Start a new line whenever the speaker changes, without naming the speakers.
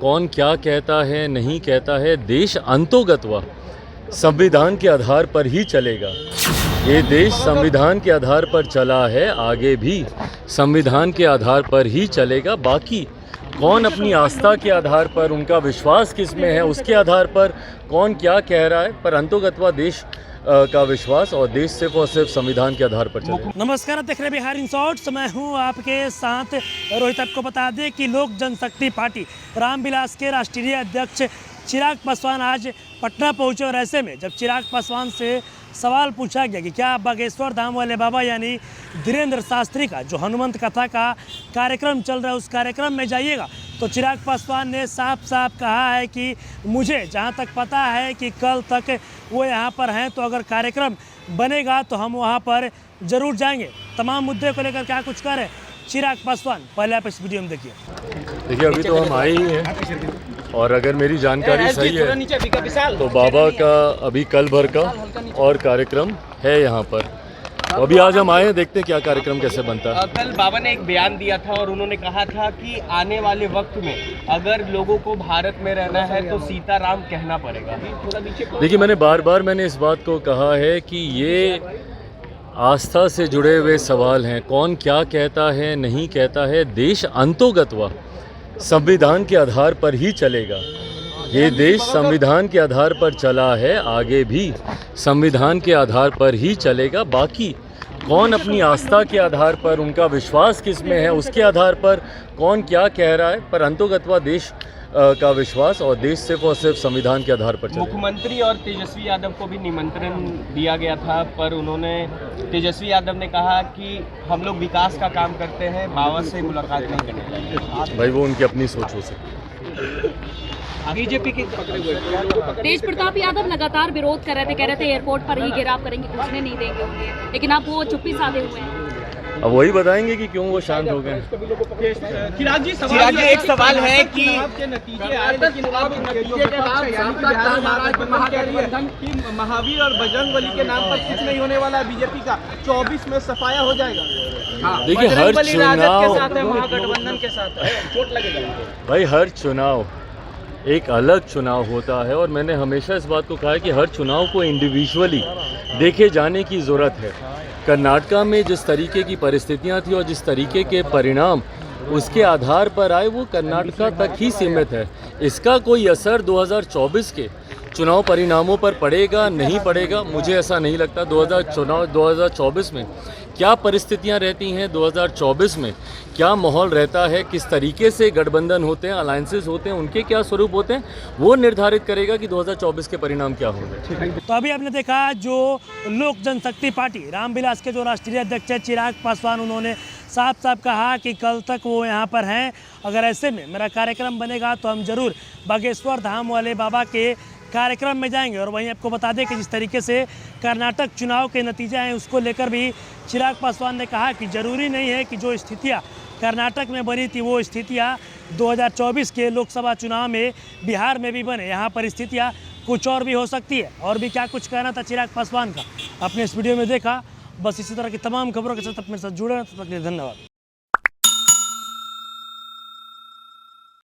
कौन क्या कहता है नहीं कहता है, देश अंतोगत्वा संविधान के आधार पर ही चलेगा। ये देश संविधान के आधार पर चला है, आगे भी संविधान के आधार पर ही चलेगा। बाकी कौन अपनी आस्था के आधार पर, उनका विश्वास किस में है, उसके आधार पर कौन क्या कह रहा है, पर अंतोगत्वा देश का विश्वास और देश सिर्फ और सिर्फ संविधान के आधार पर चलेगा।
नमस्कार, आप देख रहे हैं बिहार इन शॉर्ट्स। मैं हूं आपके साथ रोहित। आपको बता दें कि लोक जनशक्ति पार्टी रामविलास के राष्ट्रीय अध्यक्ष चिराग पासवान आज पटना पहुंचे और ऐसे में जब चिराग पासवान से सवाल पूछा गया कि क्या बागेश्वर धाम वाले बाबा यानी धीरेन्द्र शास्त्री का जो हनुमंत कथा का कार्यक्रम चल रहा है उस कार्यक्रम में जाइएगा, तो चिराग पासवान ने साफ साफ कहा है कि मुझे जहां तक पता है कि कल तक वो यहां पर हैं, तो अगर कार्यक्रम बनेगा तो हम वहां पर ज़रूर जाएंगे। तमाम मुद्दे को लेकर क्या कुछ कर रहे चिराग पासवान, पहले आप इस वीडियो में देखिए।
अभी तो हम आए ही हैं और अगर मेरी जानकारी सही है तो बाबा का अभी कल भर का और कार्यक्रम है यहाँ पर। अभी आज हम आए हैं, देखते हैं क्या कार्यक्रम कैसे बनता है।
कल बाबा ने एक बयान दिया था और उन्होंने कहा था कि आने वाले वक्त में अगर लोगों को भारत में रहना है तो सीताराम कहना पड़ेगा।
देखिए, मैंने इस बात को कहा है कि ये आस्था से जुड़े हुए सवाल हैं। कौन क्या कहता है नहीं कहता है, देश अंतोगत्वा संविधान के आधार पर ही चलेगा। ये देश संविधान के आधार पर चला है, आगे भी संविधान के आधार पर ही चलेगा। बाकी कौन अपनी आस्था के आधार पर, उनका विश्वास किस में है, उसके आधार पर कौन क्या कह रहा है, पर अंतोगत्वा देश का विश्वास और देश सिर्फ और सिर्फ संविधान के आधार पर चलेगा।
मुख्यमंत्री और तेजस्वी यादव को भी निमंत्रण दिया गया था, पर तेजस्वी यादव ने कहा कि हम लोग विकास का काम करते हैं, बाबा से मुलाकात नहीं करनी।
भाई वो उनकी अपनी सोच हो सकती है।
बीजेपी के
तेज प्रताप यादव लगातार विरोध कर रहे थे, कह रहे थे एयरपोर्ट पर ही घेराव करेंगे, घुसने नहीं देंगे उन्हें, लेकिन अब वो चुप्पी साधे हुए हैं।
अब वही बताएंगे कि क्यों वो शांत हो गए।
चिराग जी एक सवाल है कि
महावीर और बजरंगबली के नाम पर कुछ नहीं होने वाला है। बीजेपी का 24 में सफाया हो जाएगा।
देखिए, हर चुनाव
महागठबंधन के साथ चोट लगेगा
भाई, हर चुनाव एक अलग चुनाव होता है और मैंने हमेशा इस बात को कहा है कि हर चुनाव को इंडिविजुअली देखे जाने की ज़रूरत है। कर्नाटका में जिस तरीके की परिस्थितियां थी और जिस तरीके के परिणाम उसके आधार पर आए, वो कर्नाटका तक ही सीमित है। इसका कोई असर 2024 के चुनाव परिणामों पर पड़ेगा नहीं पड़ेगा, मुझे ऐसा नहीं लगता। 2024 में क्या परिस्थितियां रहती हैं, 2024 में क्या माहौल रहता है, किस तरीके से गठबंधन होते हैं, अलायंसेस होते हैं, उनके क्या स्वरूप होते हैं, वो निर्धारित करेगा कि 2024 के परिणाम क्या होंगे।
तो अभी आपने देखा जो लोक जनशक्ति पार्टी रामविलास के जो राष्ट्रीय अध्यक्ष है चिराग पासवान, उन्होंने साफ साफ कहा कि कल तक वो यहाँ पर हैं। अगर ऐसे में मेरा कार्यक्रम बनेगा तो हम ज़रूर बागेश्वर धाम वाले बाबा के कार्यक्रम में जाएंगे। और वहीं आपको बता दें कि जिस तरीके से कर्नाटक चुनाव के नतीजे हैं उसको लेकर भी चिराग पासवान ने कहा कि ज़रूरी नहीं है कि जो स्थितियां कर्नाटक में बनी थी वो स्थितियां 2024 के लोकसभा चुनाव में बिहार में भी बने। यहाँ पर स्थितियां कुछ और भी हो सकती है। और भी क्या कुछ कहना था चिराग पासवान का, आपने इस वीडियो में देखा। बस इसी तरह की तमाम खबरों के साथ अपने साथ जुड़े रहें। तब तक के लिए धन्यवाद।